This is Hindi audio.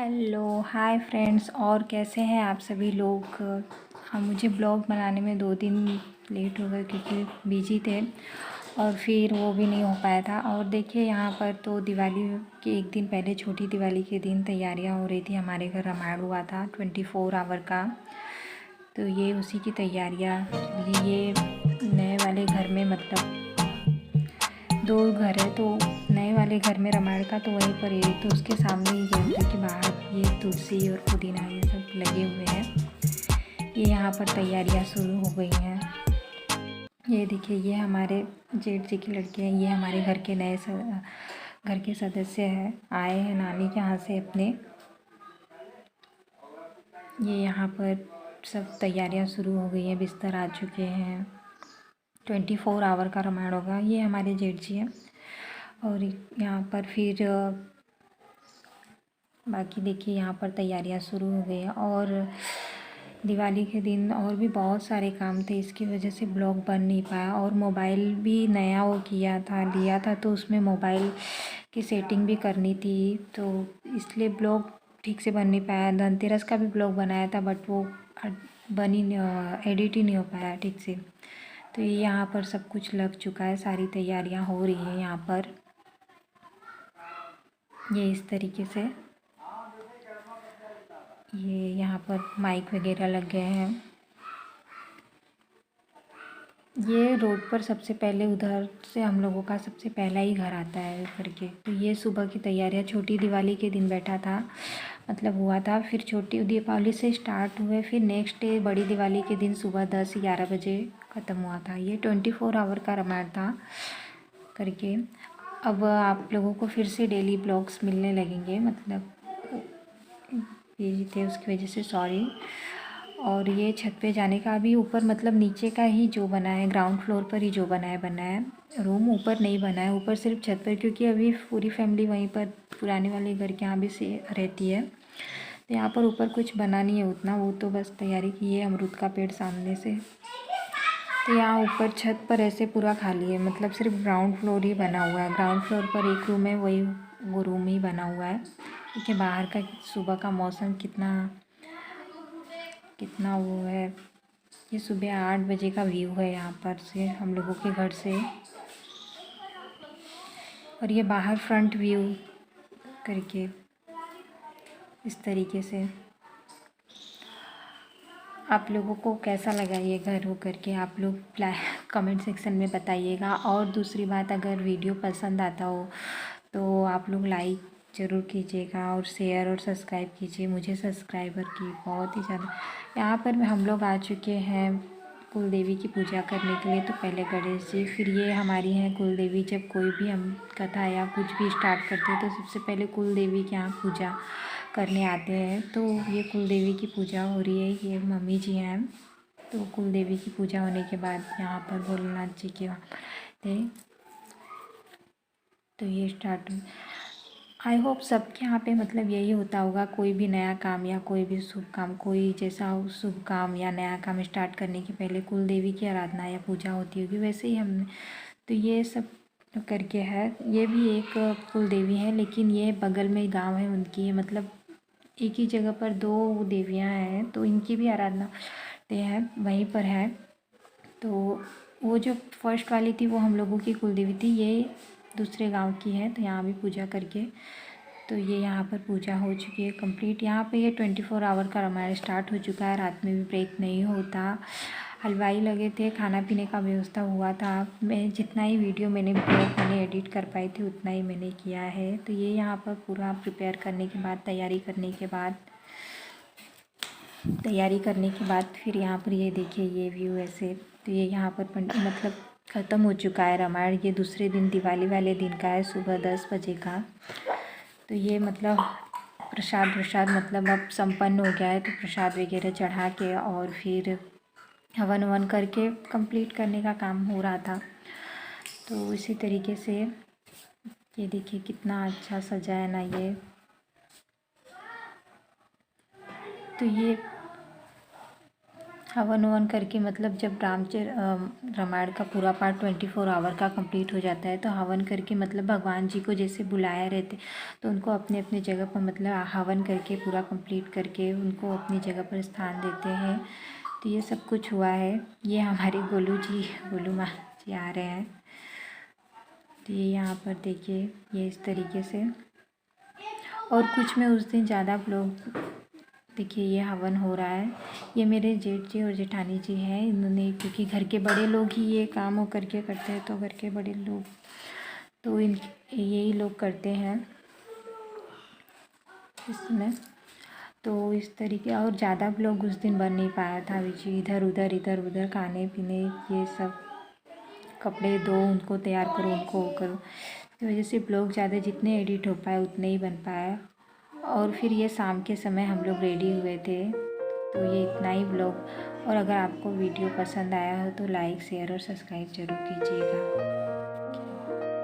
Hello hi friends. और कैसे हैं आप सभी लोग। हाँ, मुझे ब्लॉग बनाने में 2 दिन लेट हो गए क्योंकि बिजी थे और फिर वो भी नहीं हो पाया था। और देखिए यहाँ पर तो दिवाली के एक दिन पहले छोटी दिवाली के दिन तैयारियाँ हो रही थी। हमारे घर रामायण हुआ था 24 आवर का, तो ये उसी की तैयारियाँ। ये नए वाले घर में मतलब 2 घर है, तो नए वाले घर में रामायण का तो वहीं पर है, तो उसके सामने ही गई थी कि बाहर ये तुलसी और पुदीना ये सब लगे हुए हैं। ये यहाँ पर तैयारियाँ शुरू हो गई हैं। ये देखिए, ये हमारे जेठ जी के लड़के हैं। ये हमारे घर के घर के सदस्य हैं, आए हैं नानी के यहाँ से अपने। ये यहाँ पर सब तैयारियाँ शुरू हो गई हैं, बिस्तर आ चुके हैं। 24 आवर का रामायण होगा। ये हमारे जेठ जी हैं। और यहाँ पर फिर बाकी देखिए यहाँ पर तैयारियाँ शुरू हो गई हैं। और दिवाली के दिन और भी बहुत सारे काम थे, इसकी वजह से ब्लॉग बन नहीं पाया। और मोबाइल भी नया वो लिया था, तो उसमें मोबाइल की सेटिंग भी करनी थी, तो इसलिए ब्लॉग ठीक से बन नहीं पाया। धनतेरस का भी ब्लॉग बनाया था बट वो एडिट ही नहीं हो पाया ठीक से। तो ये यहाँ पर सब कुछ लग चुका है, सारी तैयारियाँ हो रही हैं यहाँ पर। ये इस तरीके से ये यहाँ पर माइक वगैरह लग गए हैं। ये रोड पर सबसे पहले उधर से हम लोगों का सबसे पहला ही घर आता है करके। तो ये सुबह की तैयारियाँ छोटी दिवाली के दिन बैठा था, मतलब हुआ था। फिर छोटी दीपावली से स्टार्ट हुए, फिर नेक्स्ट डे बड़ी दिवाली के दिन सुबह 10-11 बजे ख़त्म हुआ था। ये 24 आवर का रामायण था करके। अब आप लोगों को फिर से डेली ब्लॉग्स मिलने लगेंगे, मतलब बिजी थे उसकी वजह से सॉरी। और ये छत पे जाने का अभी ऊपर मतलब नीचे का ही जो बना है, ग्राउंड फ्लोर पर ही जो बना है रूम, ऊपर नहीं बना है। ऊपर सिर्फ छत पर, क्योंकि अभी पूरी फैमिली वहीं पर पुराने वाले घर के यहाँ भी से रहती है, तो यहाँ पर ऊपर कुछ बना नहीं है उतना। वो तो बस तैयारी की है, अमरूद का पेड़ सामने से। तो यहाँ ऊपर छत पर ऐसे पूरा खाली है, मतलब सिर्फ ग्राउंड फ्लोर ही बना हुआ है। ग्राउंड फ्लोर पर एक रूम है, वही वो रूम ही बना हुआ है। देखिए बाहर का सुबह का मौसम कितना कितना वो है। ये सुबह 8 बजे का व्यू है यहाँ पर से हम लोगों के घर से। और ये बाहर फ्रंट व्यू करके इस तरीके से। आप लोगों को कैसा लगा ये घर हो करके, आप लोग कमेंट सेक्शन में बताइएगा। और दूसरी बात, अगर वीडियो पसंद आता हो तो आप लोग लाइक ज़रूर कीजिएगा और शेयर और सब्सक्राइब कीजिए। मुझे सब्सक्राइबर की बहुत ही ज़्यादा। यहाँ पर हम लोग आ चुके हैं कुल देवी की पूजा करने के लिए। तो पहले गणेश जी, फिर ये हमारी हैं कुल देवी। जब कोई भी हम कथा या कुछ भी स्टार्ट करते हैं तो सबसे पहले कुल देवी के यहाँ पूजा करने आते हैं। तो ये कुल देवी की पूजा हो रही है, ये मम्मी जी हैं। तो कुल देवी की पूजा होने के बाद यहाँ पर भोलेनाथ जी के थे, तो ये स्टार्ट। आई होप सबके यहाँ पे मतलब यही होता होगा, कोई भी नया काम या कोई भी शुभ काम, कोई जैसा हो शुभ काम या नया काम स्टार्ट करने के पहले कुल देवी की आराधना या पूजा होती होगी, वैसे ही हमने तो ये सब करके है। ये भी एक कुल देवी है, लेकिन ये बगल में गांव है उनकी है, मतलब एक ही जगह पर 2 देवियां हैं, तो इनकी भी आराधना करते हैं, वहीं पर है। तो वो जो फर्स्ट वाली थी वो हम लोगों की कुलदेवी थी, ये दूसरे गांव की है, तो यहाँ भी पूजा करके। तो ये यहाँ पर पूजा हो चुकी है कंप्लीट। यहाँ पे ये 24 आवर का रामायण स्टार्ट हो चुका है, रात में भी ब्रेक नहीं होता। हलवाई लगे थे, खाना पीने का व्यवस्था हुआ था। मैं जितना ही वीडियो मैंने एडिट कर पाई थी उतना ही मैंने किया है। तो ये यहाँ पर पूरा प्रिपेयर करने के बाद, तैयारी करने के बाद फिर यहाँ पर ये देखिए ये व्यू ऐसे। तो ये यहाँ पर मतलब ख़त्म हो चुका है रामायण। ये दूसरे दिन दिवाली वाले दिन का है, सुबह 10 बजे का। तो ये मतलब प्रसाद मतलब अब संपन्न हो गया है, तो प्रसाद वगैरह चढ़ा के और फिर हवन ववन करके कंप्लीट करने का काम हो रहा था। तो इसी तरीके से ये देखिए कितना अच्छा सजा है ना ये। तो ये हवन ववन करके मतलब जब रामायण का पूरा पार्ट 24 आवर का कंप्लीट हो जाता है तो हवन करके मतलब भगवान जी को जैसे बुलाया रहते तो उनको अपने अपने जगह पर मतलब हवन करके पूरा कंप्लीट करके उनको अपनी जगह पर स्थान देते हैं। तो ये सब कुछ हुआ है। ये हमारे गोलू माँ जी आ रहे हैं। तो ये यहाँ पर देखिए ये इस तरीके से। और कुछ में उस दिन ज़्यादा लोग देखिए ये हवन हो रहा है। ये मेरे जेठ जी और जेठानी जी हैं। इन्होंने क्योंकि घर के बड़े लोग ही ये काम हो करके करते हैं तो घर के बड़े लोग तो यही लोग करते हैं इसमें। तो इस तरीके और ज़्यादा लोग उस दिन बन नहीं पाया था। जी इधर उधर खाने पीने ये सब कपड़े दो उनको तैयार करो उनको वो करो तो वजह से ब्लॉग ज़्यादा जितने एडिट हो पाए उतने ही बन पाया। और फिर ये शाम के समय हम लोग रेडी हुए थे। तो ये इतना ही ब्लॉग। और अगर आपको वीडियो पसंद आया हो तो लाइक शेयर और सब्सक्राइब ज़रूर कीजिएगा।